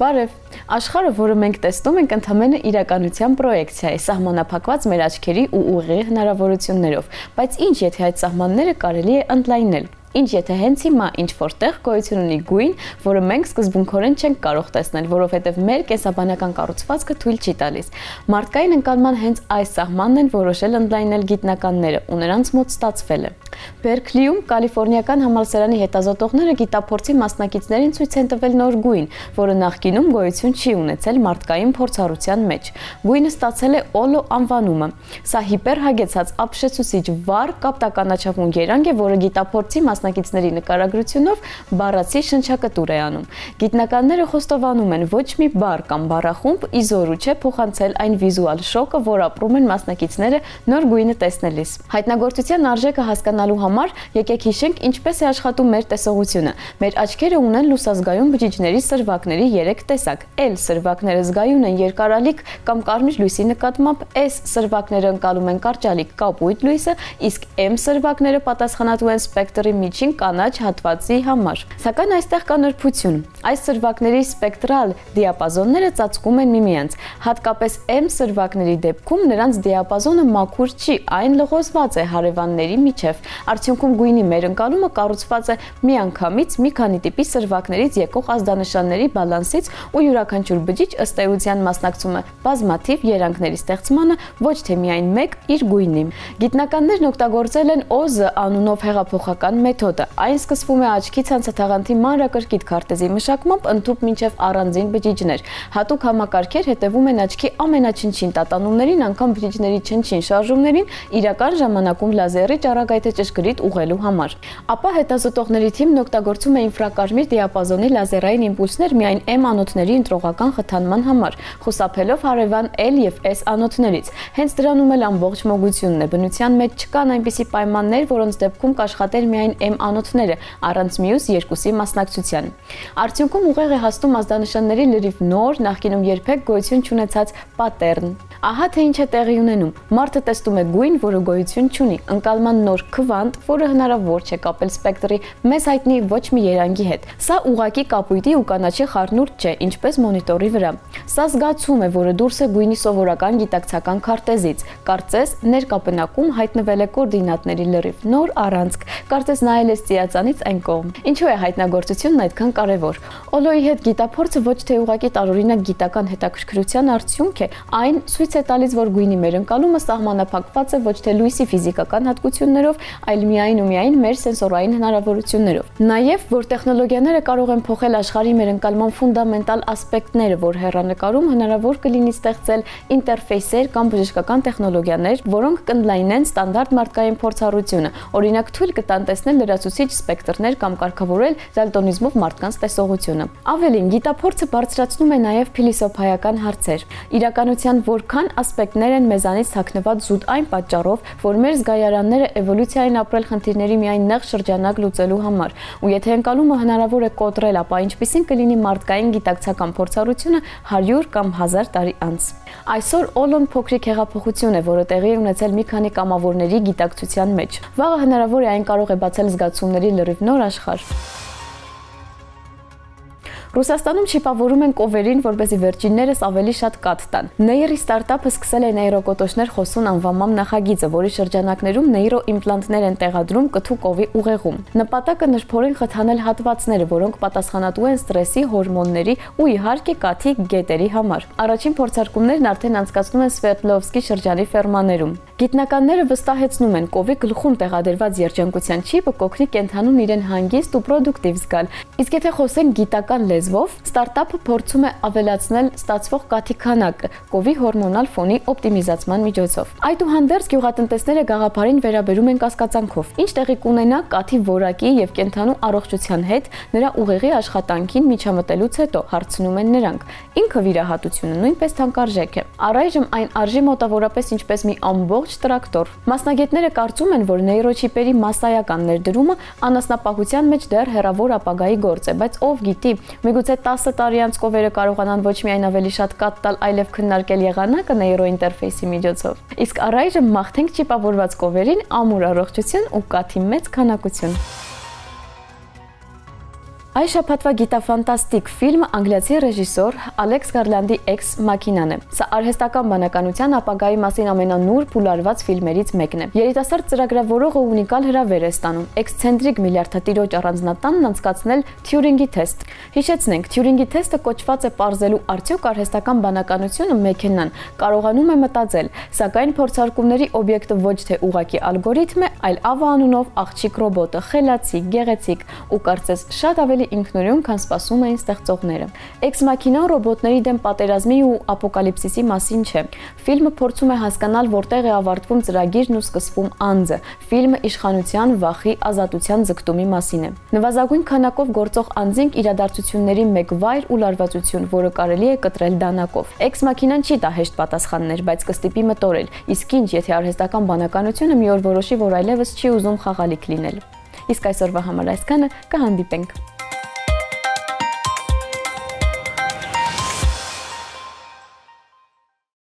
Բարև, աշխարհը, որը մենք տեսնում ենք, ընդհանրապես իրականության պրոյեկցիա է, սահմանափակված մեր աչքերի ու ուղեղի հնարավորություններով, բայց ինչ եթե այդ սահմանները կարելի է ընդլայնել։ Ինչ եթե հենց հիմա ինչ որտեղ գոյություն ունի գույն, որը մենք սկզբունքորեն չենք կարող տեսնել, որովհետև մեր կենսաբանական կառուցվածքը թույլ չի տալիս։ Մարդկային ընկալման հենց այս սահմանն են որոշել ընդլայնել գիտնականները, ու նրանց մոտ ստացվել է։ Բերքլիում Կալիֆոռնիական համալսարանի հետազոտողները գիտափորձի մասնակիցներին ցույց են տվել նոր գույն, որը նախկինում գոյություն չի ունեցել մարդկային փորձառության մեջ։ Գույնը ստացել է Օլո անվանումը։ Սա հիպերհագեցած ապշեցուցիչ վառ կապտականաչավուն երանգ է, որը գիտափորձի մասնակիցների նկարագրությունով բառացի շնչակտուր է անում։ Գիտնականները խոստովանում են, ոչ մի բառ կամ բառախումբ իզորու չէ փոխանցել այն վիզուալ շոկը, որ ապրում են մասնակիցները նոր գույնը տեսնելիս։ Հայտնագործության արժեքը հասկանալու համար եկեք հիշենք ինչպես է աշխատում մեր տեսողությունը։ Մեր աչքերը ունեն լուսազգայուն բջիջների սրվակների 3 տեսակ։ L սրվակները զգայուն են երկարալիք կամ կարմիր լույսի նկատմամբ, S սրվակները ընկալում են կարճալիք կապույտ լույսը, իսկ M սրվակները պատասխանատու են սպեկտրի միջին կանաչ հատվածի համար։ Սակայն այստեղ կա նրբություն։ Այս սրվակների սպեկտրալ դիապազոնները ծածկում են միմյանց։ Հատկապես M սրվակների դեպքում նրանց դիապազոնը մաքուր չի, այն լղոզված է հարևանների միջև։ Արդյունքում գույնի մեր ընկալումը կառուցված է միանգամից մի քանի տիպի սրվակներից եկող ազդանշանների բալանսից ու յուրաքանչյուր բջիջ ըստ էության մասնակցում է բազմաթիվ երանգների ստեղծմանը, ոչ թե միայն մեկ իր գույնի։ Գիտնականներն օգտագործել են OZ անունով հեղափոխական մեթոդը։ Այն սկսվում է աչքի ցանցաթաղանթի մանրակրկիտ քարտեզի մշակմամբ ընդհուպ մինչև առանձին բջիջներ։ Հատուկ համակարգեր հետևում են աչքի ամենաչնչին տատանումներին, անգամ բջիջների չնչին շարժումներին, իրական ժամանակում լազերի ճառագայթը ճշգրիտ ուղղելու համար։ Ապա հետազոտողների թիմն օգտագործում է ինֆրակարմիր դիապազոնի լազերային իմպուլսներ միայն M անոթների ընտրողական խթանման համար, խուսափելով հարևան L եւ S անոթներից։ Հենց դրանում էլ ամբողջ մոգությունն է։ Բնության մեջ չկան այնպիսի պայմաններ, որոնց դեպքում կաշխատեր միայն M անոթները, առանց մյուս երկուսի մասնակցության։ Արդյունքում ուղեղ է հասնում ազդանշանների լրիվ նոր, նախկինում երբեք գոյություն չունեցած պատեռն։ Ահա թե ինչ է տեղի ունենում։ Մարդը տեսնում է գույն, որը գոյություն չունի, ընկալման նոր քվանտ, որը հնարավոր չէ կապել սպեկտրի մեզ հայտնի ոչ մի երանգի հետ։ Սա ուղղակի կապույտի ու կանաչի խառնուրդ չէ, ինչպես մոնիտորի վրա։ Սա զգացում է, որը դուրս է գույնի սովորական գիտակցական քարտեզից։ Կարծես ներկապնակում հայտնվել է կոորդինատների լրիվ նոր առանցք, կարծես նայել ես ծիածանից այն կողմ։ Ինչու է հայտնագործությունն այդքան կարևոր։ Օլոյի հետ գիտափորձը ոչ թե ուղղակի տարօրինակ գիտական հետաքրքրության արդյունք է, այն ցույց է տալիս, որ գույնի մեր ընկալումը սահմանափակված է ոչ թե լույսի ֆիզիկական հատկություններով, այլ միայն ու միայն մեր սենսորային հնարավորություններով։ Նաև, որ տեխնոլոգիաները կարող են փոխել աշխարհի մեր ընկալման ֆունդամենտալ ասպեկտները, որ հեռանկարում հնարավոր կլինի ստեղծել ինտերֆեյսեր կամ բժշկական տեխնոլոգիաներ, որոնք կընդլայնեն ստանդարտ մարդկային փորձառությունը, օրինակ թույլ կտան տեսնել լրացուցիչ սպեկտրներ կամ կարգավորել դալտոնիզմով մարդկանց տեսողությունը։ Ավելին, գիտափորձը բարձրացնում է նաև փիլիսոփայական հարցեր։ Իրականության որքան ասպեկտներ են մեզանից թաքնված զուտ այն պատճառով, որ մեր զգայարանները էվոլյուցիային ապրել խնդիրների միայն նեղ շրջանակ լուծելու համար, ու եթե ընկալումը հնարավոր է կոտրել, ապա ինչպիսին կլինի մարդկային գիտակցական փորձառությունը 100 կամ 1000 տարի անց։ Այսօր Օլոն փոքրիկ հեղափոխություն է, որը տեղի է ունեցել մի քանի կամավորների գիտակցության մեջ։ Վաղը հնարավոր է այն կարող է բացել զգացումների լրիվ նոր աշխարհ։ Ռուսաստանում շիպավորում են կովերին, որպեսզի վերջիններս ավելի շատ կաթ տան։ Neir-ի ստարտափը սկսել է նեյրոկոտոշներ խոսուն անվանման նախագիծը, որի շրջանակներում նեյրոիմպլանտներ են տեղադրում կթու կովի ուղեղում։ Նպատակը նրբորեն խթանել հատվածները, որոնք պատասխանատու են ստրեսի, հորմոնների ու իհարկե կաթի գետերի համար։ Առաջին փորձարկումներն արդեն անցկացնում են Սվերդլովսկի շրջանի ֆերմաներում։ Գիտնականները վստահեցնում են, կովի գլխում տեղադրված երջանկության չիպը կօգնի կենդանուն իրեն հանգիստ ու պրոդուկտիվ զգալ։ Իսկ եթե խոսենք գիտական լեզվով, ստարտափը փորձում է ավելացնել ստացվող կաթի քանակը կովի հորմոնալ ֆոնի օպտիմիզացման միջոցով։ Այդուհանդերձ գյուղատնտեսները գաղափարին վերաբերում են կասկածանքով, ինչ տեղի կունենա կաթի որակի եւ կենդանու առողջության հետ նրա ուղեղի աշխատանքին միջամտելուց հետո, հարցնում են նրանք։ Ինքը վիրահատությունը նույնպես թանկարժեք է։ Առայժմ այն արժի մոտավորապես ինչպես մի ամբողջ տրակտոր։ Մասնագետները կարծում են, որ նեյրոչիպերի մասսայական ներդրումը անասնապահության մեջ դեռ հեռավոր ապագայի գործ է, բայց ով գիտի, միգուցե 10 տարի անց կովերը կարողանան ոչ միայն ավելի շատ կաթ տալ, այլև քննարկել եղանակը նեյրոինտերֆեյսի միջոցով։ Իսկ առայժմ մաղթենք չիպավորված կովերին ամուր առողջություն ու կաթի մեծ քանակություն։ Այս շաբաթվա գիտաֆանտաստիկ ֆիլմը անգլիացի ռեժիսոր Ալեքս Գարլանդի Ex Machina-ն է։ Սա արհեստական բանականության ապագայի մասին ամենանուրբ ու լարված ֆիլմերից մեկն է։ Երիտասարդ ծրագրավորողը ունիկալ հրավեր է ստանում էքսցենտրիկ միլիարդատիրոջ առանձնատանն անցկացնել Թյուրինգի թեստ։ Հիշեցնենք, Թյուրինգի թեստը կոչված է պարզելու արդյոք արհեստական բանականությունը մեքենան կարողանում է մտածել, սակայն փորձարկումների օբյեկտը ոչ թե ուղղակի ալգորիթմ է, այլ Ava անունով աղջիկ ռոբոտը, խելացի, գեղեցիկ ու կարծես շատ ավելի ինքնուրույն, քան սպասում էին ստեղծողները։ Ex Machina ռոբոտների դեմ պատերազմի ու ապոկալիպսիսի մասին չէ։ Ֆիլմը փորձում է հասկանալ, որտեղ է ավարտվում ծրագիրն ու սկսվում անձը։ Ֆիլմը իշխանության, վախի, ազատության ձգտումի մասին է։ Նվազագույն քանակով գործող անձինք իրադարձությունների մեկ վայր ու լարվածություն, որը կարելի է կտրել դանակով։ Ex Machina-ն չի տա հեշտ պատասխաններ, բայց կստիպի մտորել։ Իսկ ինչ, եթե արհեստական բանականությունը մի օր որոշի, որ այլևս չի ուզում խաղալիք լինել։ Իսկ այսօրվա համար այսքանը, կհանդիպենք։